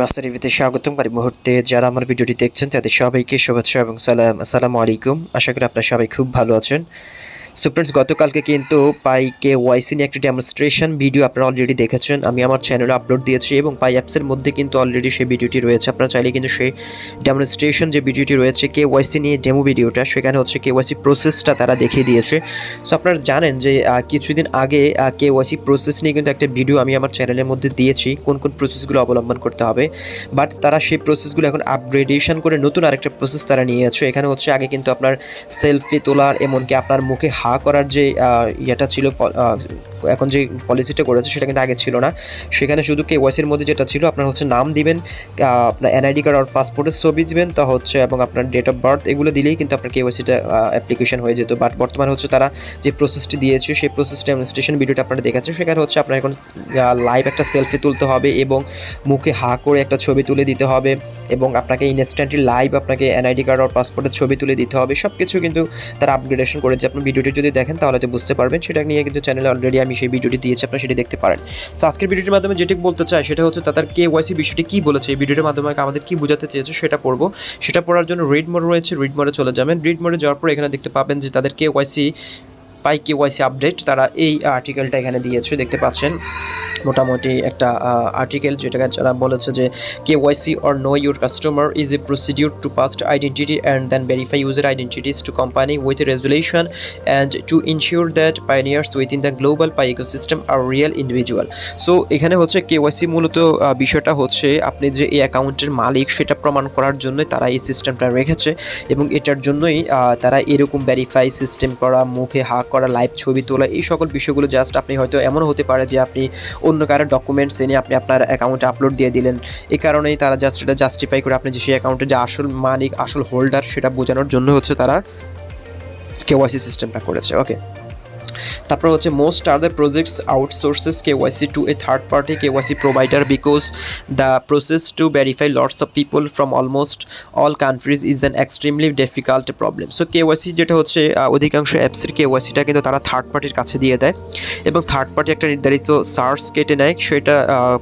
মাস্টারটিভিতে স্বাগতম। এই মুহূর্তে যারা আমার ভিডিওটি দেখছেন তাদের সবাইকে শুভেচ্ছা এবং সালাম। আসসালামু আলাইকুম। আশা করি আপনারা সবাই খুব ভালো আছেন। সো ফ্রেন্ডস, গতকালকে কিন্তু পাই KYC নিয়ে একটি ডেমনস্ট্রেশন ভিডিও আপনারা অলরেডি দেখেছেন। আমি আমার চ্যানেলে আপলোড দিয়েছি এবং পাই অ্যাপসের মধ্যে কিন্তু অলরেডি সেই ভিডিওটি রয়েছে। আপনারা চাইলে কিন্তু সেই ডেমনস্ট্রেশন যে ভিডিওটি রয়েছে KYC নিয়ে ডেমো ভিডিওটা, সেখানে হচ্ছে KYC প্রসেসটা তারা দেখিয়ে দিয়েছে। সো আপনারা জানেন যে কিছুদিন আগে KYC প্রসেস নিয়ে কিন্তু একটা ভিডিও আমি আমার চ্যানেলের মধ্যে দিয়েছি, কোন কোন প্রসেসগুলো অবলম্বন করতে হবে। বাট তারা সেই প্রসেসগুলো এখন আপগ্রেডেশন করে নতুন আরেকটা প্রসেস তারা নিয়েছে। এখানে হচ্ছে আগে কিন্তু আপনার সেলফি তোলার, এমনকি আপনার মুখে হা করার যে ইয়েটা ছিল, এখন যে পলিসিটা করেছে সেটা কিন্তু আগে ছিল না। সেখানে শুধু KYCর মধ্যে যেটা ছিল, আপনার হচ্ছে নাম দিবেন, আপনার NID কার্ড আর পাসপোর্টের ছবি দিবেন, তা হচ্ছে এবং আপনার ডেট অফ বার্থ, এগুলো দিলেই কিন্তু আপনার KYCটা অ্যাপ্লিকেশন হয়ে যেত। বাট বর্তমানে হচ্ছে তারা যে প্রসেসটি দিয়েছে, সেই প্রসেস ডেমনস্ট্রেশন ভিডিওটা আপনারা দেখাচ্ছে। সেখানে হচ্ছে আপনার এখন লাইভ একটা সেলফি তুলতে হবে এবং মুখে হা করে একটা ছবি তুলে দিতে হবে, এবং আপনাকে ইনস্ট্যান্টলি লাইভ আপনাকে NID কার্ড আর পাসপোর্টের ছবি তুলে দিতে হবে। সব কিছু কিন্তু তারা আপগ্রেডেশন করেছে। আপনি ভিডিওটি যদি দেখেন তাহলে তো বুঝতে পারবেন। সেটা নিয়ে কিন্তু চ্যানেলে অলরেডি আমি সেই ভিডিওটি দিয়েছি, আপনারা সেটি দেখতে পারেন। সো আজকের ভিডিওটির মাধ্যমে যেটি বলতে চাই সেটা হচ্ছে তাদের KYC বিষয়টি কী বলেছে, এই ভিডিওটির মাধ্যমে আমাদের কী বোঝাতে চেয়েছে সেটা পড়বো। সেটা পড়ার জন্য রিড মোড রয়েছে, রিড মোডে চলে যাবেন। রিড মোডে যাওয়ার পর এখানে দেখতে পাবেন যে তাদের পাই KYC আপডেট, তারা এই আর্টিকেলটা এখানে দিয়েছে, দেখতে পাচ্ছেন। মোটামুটি একটা আর্টিকেল যেটাকে যারা বলেছে যে KYC or know your customer is a procedure to pass identity and then verify user identities to company with a resolution and to ensure that pioneers within the global Pi ecosystem are real individual. So এখানে হচ্ছে KYC মূলত বিষয়টা হচ্ছে আপনি যে এই অ্যাকাউন্টের মালিক সেটা প্রমাণ করার জন্যই তারা এই সিস্টেমটা রেখেছে, এবং এটার জন্যই তারা এরকম ভেরিফাই সিস্টেম করা, মুখে হাক করা, লাইভ ছবি তোলা, এই সকল বিষয়গুলো জাস্ট আপনি হয়তো এমন হতে পারে যে আপনি অন্য কারো ডকুমেন্টস এনে আপনি আপনার অ্যাকাউন্টে আপলোড দিয়ে দিলেন। এই কারণেই তারা জাস্ট এটা জাস্টিফাই করে আপনি যে সেই অ্যাকাউন্টের যে আসল মালিক, আসল হোল্ডার, সেটা বোঝানোর জন্য হচ্ছে তারা KYC সিস্টেমটা করেছে। ওকে, তারপর হচ্ছে most other projects outsources KYC to a third party KYC provider because the process to verify lots of people from almost all countries is an extremely difficult problem. So KYC যেটা হচ্ছে অধিকাংশ অ্যাপসের KYCটা কিন্তু তারা third পার্টির কাছে দিয়ে দেয়, এবং থার্ড পার্টি একটা নির্ধারিত চার্জ কেটে নেয়, সেটা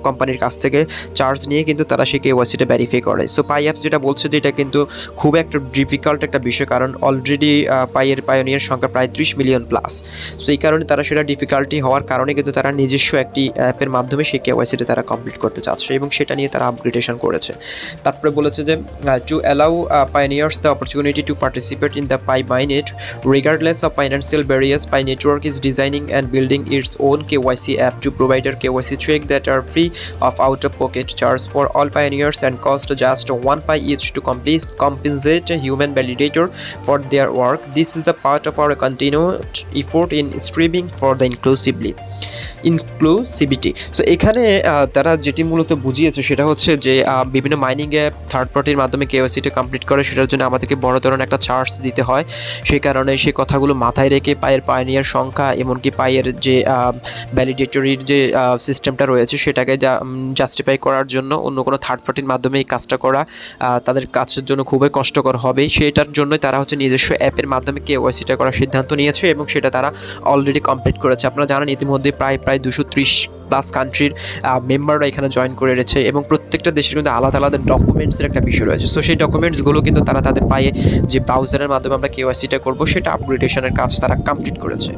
কোম্পানির কাছ থেকে চার্জ নিয়ে কিন্তু তারা সেই KYCটা ভেরিফাই করে। সো পাই অ্যাপস যেটা বলছে যে এটা কিন্তু খুব একটা ডিফিকাল্ট একটা বিষয়, কারণ অলরেডি পাইয়ের পায়োনিয়ার সংখ্যা প্রায় 30 মিলিয়ন প্লাস। সো এই কারণে তারা সেটা ডিফিকাল্টি হওয়ার কারণে কিন্তু তারা নিজস্ব একটি অ্যাপের মাধ্যমে সেই KYCটা তারা কমপ্লিট করতে চাচ্ছে, এবং সেটা নিয়ে তারা আপগ্রেডেশন করেছে। তারপরে বলেছে যে to allow pioneers the opportunity to participate in the Pi mainnet regardless of financial barriers, Pi network is designing and building its own KYC app to provider KYC check that are free of out of pocket charge for all pioneers and cost just 1 Pi each to compensate a human validator for their work. This is the part of our continued effort in striving for the inclusivity. So এখানে তারা যেটি মূলত বুঝিয়েছে সেটা হচ্ছে যে বিভিন্ন mining app third পার্টির মাধ্যমে KYCটা কমপ্লিট করে, সেটার জন্য আমাদেরকে বড় ধরনের একটা চার্জ দিতে হয়। সেই কারণে সেই কথাগুলো মাথায় রেখে পায়ের পায়োনিয়ার সংখ্যা, এমনকি পায়ের যে ভ্যালিডেটরির যে সিস্টেমটা রয়েছে সেটাকে জাস্টিফাই করার জন্য অন্য কোনো থার্ড পার্টির মাধ্যমে এই কাজটা করা তাদের কাছের জন্য খুবই কষ্টকর হবে। সেটার জন্যই তারা হচ্ছে নিজস্ব অ্যাপের মাধ্যমে KYCটা করার সিদ্ধান্ত নিয়েছে, এবং সেটা তারা অলরেডি কমপ্লিট করেছে। আপনারা জানেন ইতিমধ্যে প্রায় 230 প্লাস কান্ট্রির মেম্বাররা এখানে জয়েন করে রয়েছে, এবং প্রত্যেকটা দেশের কিন্তু আলাদা আলাদা ডকুমেন্টসের একটা বিষয় রয়েছে। সো সেই ডকুমেন্টসগুলো কিন্তু তারা তাদের পায়ে যে ব্রাউজারের মাধ্যমে আমরা KYCটা করবো, সেটা আপগ্রেডেশনের কাজ তারা কমপ্লিট করেছে।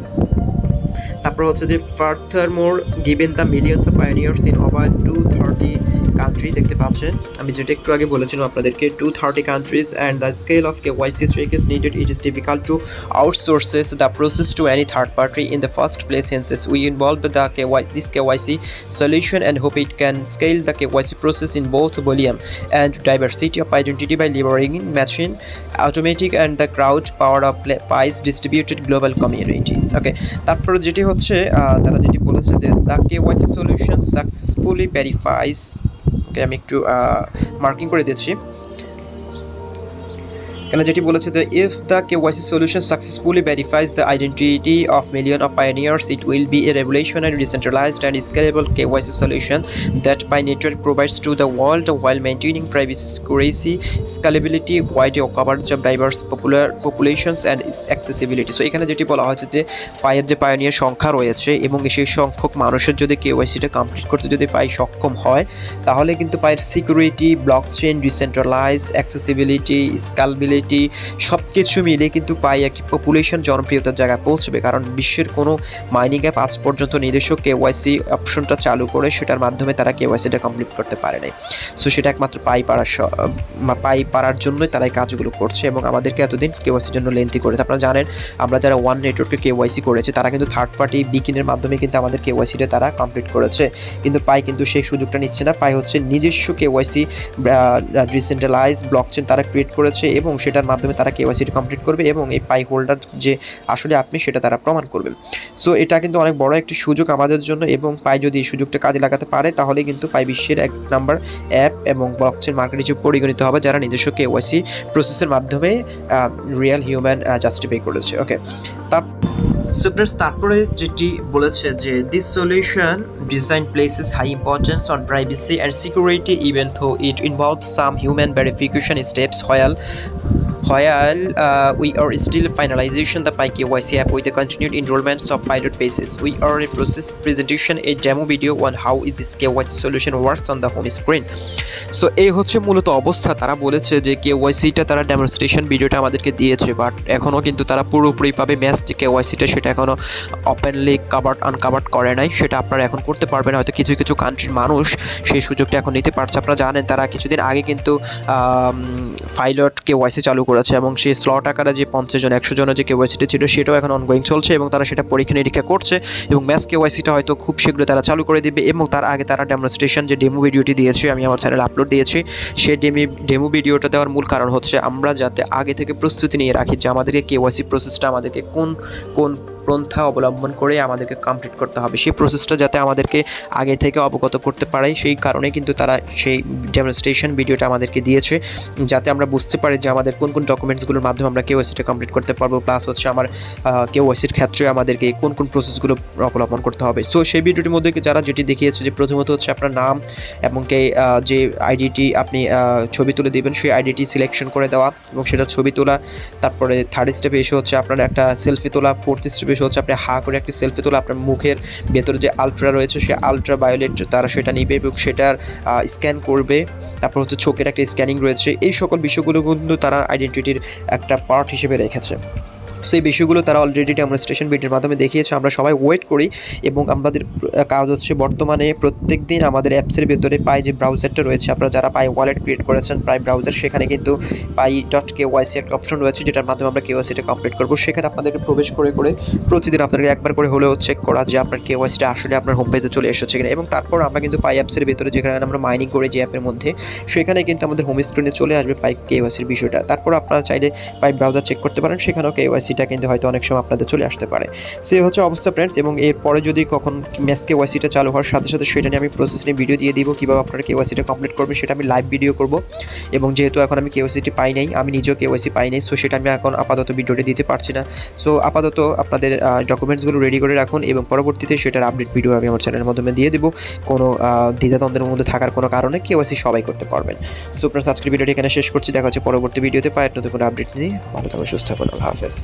তারপর হচ্ছে যে ফার্দারমোর given the millions of pioneers in over 230 country, দেখতে পাচ্ছেন আমি যেটা একটু আগে বলেছিলাম আপনাদেরকে, 230 countries and the scale of KYC check is needed. It is difficult to outsource the process to any third party in the first place. Hence we involved this KYC solution and hope it can scale the KYC process in both volume and diversity of identity by leveraging machine automatic and the crowd power of Pi's distributed global community. Okay, তারপর যেটি হচ্ছে তারা যেটি বলেছে যে the KYC solution successfully verifies, ওকে আমি একটু marking করে দিচ্ছি, এখানে যেটি বলেছে যে if the KYC solution successfully verifies the identity of millions of pioneers, it will be a revolutionary, decentralized and scalable KYC solution that Pi network provides to the world while maintaining privacy, security, scalability, wide coverage of diverse populations and accessibility. So এখানে যেটি বলা হয়েছে যে পাইয়ের যে pioneer সংখ্যা রয়েছে এবং সেই সংখ্যক মানুষের যদি কেওয়াইসিটা কমপ্লিট করতে যদি পাই সক্ষম হয়, তাহলে কিন্তু পাইয়ের security, blockchain, decentralize, accessibility, scalability সব কিছু মিলে কিন্তু পাই একটি পপুলেশন জনপ্রিয়তার জায়গায় পৌঁছবে। কারণ বিশ্বের কোনো মাইনিং অ্যাপ আজ পর্যন্ত নিজস্ব কেওয়াইসি অপশনটা চালু করে সেটার মাধ্যমে তারা কেওয়াইসিটা কমপ্লিট করতে পারে নাই। সো সেটা একমাত্র পাই পারার জন্যই তারা এই কাজগুলো করছে এবং আমাদেরকে এতদিন কেওয়াইসির জন্য লেন্থি করেছে। আপনারা জানেন আমরা যারা ওয়ান নেটওয়ার্কে কেওয়াইসি করেছে তারা কিন্তু থার্ড পার্টি বিকিনের মাধ্যমে কিন্তু আমাদের কেওয়াইসিটা তারা কমপ্লিট করেছে, কিন্তু পাই কিন্তু সেই সুযোগটা নিচ্ছে না। পাই হচ্ছে নিজস্ব কেওয়াইসি ডিসেন্ট্রালাইজ ব্লকচেন তারা ক্রিয়েট করেছে এবং সেটার মাধ্যমে তারা কেওয়াইসিটা কমপ্লিট করবে এবং এই পাই হোল্ডার যে আসলে আপনি সেটা তারা প্রমাণ করবেন। সো এটা কিন্তু অনেক বড় একটি সুযোগ আমাদের জন্য এবং পাই যদি এই সুযোগটা কাজে লাগাতে পারে তাহলে কিন্তু পাই বিশ্বের এক নাম্বার অ্যাপ এবং ব্লকচেন মার্কেট হিসেবে পরিগণিত হবে যারা নিজস্ব কেওয়াইসি প্রসেসের মাধ্যমে রিয়েল হিউম্যান জাস্টিফাই করেছে। ওকে, তারপরে যেটি বলেছে যে this solution design places high importance on privacy and security even though it involves some human verification steps while we are still finalization the Pi KYC app with the continued enrollments of pilot basis. We are in process presentation a demo video on how this KYC solution works on the home screen. So এই হচ্ছে মূলত অবস্থা। তারা বলেছে যে কেওয়াইসিটা তারা demonstration ভিডিওটা আমাদেরকে দিয়েছে, বাট এখনও কিন্তু তারা পুরোপুরিভাবে ম্যাচ যে কেওয়াইসিটা সেটা এখনও ওপেনলি আনকাভার্ড করে নাই। সেটা আপনারা এখন করতে পারবেন। হয়তো কিছু কিছু কান্ট্রির মানুষ সেই সুযোগটা এখন নিতে পারছে। আপনারা জানেন তারা কিছুদিন আগে কিন্তু পাইলট কেওয়াইসি চালু করেছে এবং সেই স্লট আকারে যে 50 জন 100 জনের যে কেওয়াইসিটা ছিল সেটাও এখন অনগোয়িং চলছে এবং তারা সেটা পরীক্ষা নিরীক্ষা করছে এবং ম্যাচ কেওয়াইসিটা হয়তো খুব শীঘ্রই তারা চালু করে দিবে। এবং তার আগে তারা ডেমনস্ট্রেশন যে ডেমো ভিডিওটি দিয়েছে, আমি আমার চ্যানেলে আপলোড দিয়েছি, সেই ডেমো ভিডিওটা দেওয়ার মূল কারণ হচ্ছে আমরা যাতে আগে থেকে প্রস্তুতি নিয়ে রাখি যে আমাদেরকে কেওয়াইসি প্রসেসটা আমাদেরকে কোন পন্থা অবলম্বন করে আমাদেরকে কমপ্লিট করতে হবে, সেই প্রসেসটা যাতে আমাদেরকে আগে থেকে অবগত করতে পারে। সেই কারণে কিন্তু তারা সেই ডেমনস্ট্রেশন ভিডিওটা আমাদেরকে দিয়েছে যাতে আমরা বুঝতে পারি যে আমাদের কোন কোন ডকুমেন্টসগুলোর মাধ্যমে আমরা কেওয়াইসিটা কমপ্লিট করতে পারবো, প্লাস হচ্ছে আমার কেওয়াইসির ক্ষেত্রে আমাদেরকে কোন কোন প্রসেসগুলো অবলম্বন করতে হবে। সো সেই ভিডিওটির মধ্যে যারা যেটি দেখিয়েছে যে প্রথমত হচ্ছে আপনার নাম এবং যে আইডিটি আপনি ছবি তুলে দেবেন সেই আইডিটি সিলেকশন করে দেওয়া এবং সেটা ছবি তোলা। তারপরে থার্ড স্টেপে এসে হচ্ছে আপনার একটা সেলফি তোলা। ফোর্থ স্টেপে হচ্ছে আপনি করে একটি সেলফি তোলা। আপনার মুখের ভেতরে যে আলট্রা রয়েছে সেই আলট্রা ভায়োলেট তারা সেটা নিবে এবং সেটার স্ক্যান করবে। তারপর হচ্ছে চোখের একটা স্ক্যানিং রয়েছে। এই সকল বিষয়গুলো কিন্তু তারা আইডেন্টিটির একটা পার্ট হিসেবে রেখেছে। সেই বিষয়গুলো তারা অলরেডি ডেমনস্ট্রেশন ভিডিওর মাধ্যমে দেখিয়েছে। আমরা সবাই ওয়েট করি এবং আমাদের কাজ হচ্ছে বর্তমানে প্রত্যেক দিন আমাদের অ্যাপসের ভেতরে পাই যে ব্রাউজারটা রয়েছে, আপনারা যারা পাই ওয়ালেট ক্রিয়েট করেছেন পাই ব্রাউজার, সেখানে কিন্তু pi.kyc একটা অপশন রয়েছে যেটার মাধ্যমে আমরা কেওয়াইসিটা কমপ্লিট করবো। সেখানে আপনাদেরকে প্রবেশ করে প্রতিদিন আপনাদেরকে একবার করে হলেও চেক করা যে আপনার কেওয়াইসিটা আসলে আপনার হোম পেজে চলে এসেছে কিনা। এবং তারপর আমরা কিন্তু পাই অ্যাপসের ভেতরে যেখানে আমরা মাইনিং করি যে অ্যাপের মধ্যে, সেখানে কিন্তু আমাদের হোম স্ক্রিনে চলে আসবে পাই কেওয়াইসির বিষয়টা। তারপর আপনারা চাইলে পাই ব্রাউজার চেক করতে পারেন, সেখানেও কেওয়াইসিটা কিন্তু হয়তো অনেক সময় আপনাদের চলে আসতে পারে। সে হচ্ছে অবস্থা ফ্রেন্ডস। এবং এরপরে যদি কখন ম্যাচ কেওয়াইসিটা চালু হওয়ার সাথে সাথে সেটা নিয়ে আমি প্রসেস নিয়ে ভিডিও দিয়ে দিব, কীভাবে আপনারা কেওয়াইসিটা কমপ্লিট করবেন সেটা আমি লাইভ ভিডিও করব। এবং যেহেতু এখন আমি কেওয়াইসিটি পাই নাই, আমি নিজেও কেওয়াইসি পাই নাই, সো সেটা আমি এখন আপাতত ভিডিওটি দিতে পারছি না। সো আপাতত আপনাদের ডকুমেন্টসগুলো রেডি করে রাখুন এবং পরবর্তীতে সেটার আপডেট ভিডিও আমি আমার চ্যানেলের মাধ্যমে দিয়ে দেবো। কোনো দ্বিধাদ্বন্দ্বের মধ্যে থাকার কোনো কারণে কেওয়াইসি সবাই করতে পারবেন। সো ফ্রেন্ডস, আজকের ভিডিওটি এখানে শেষ করছি। দেখা হচ্ছে পরবর্তী ভিডিওতে পাই নতুন কোনো আপডেট নিয়ে। ভালো থাকুন, সুস্থ থাকুন, আল্লাহ হাফেজ।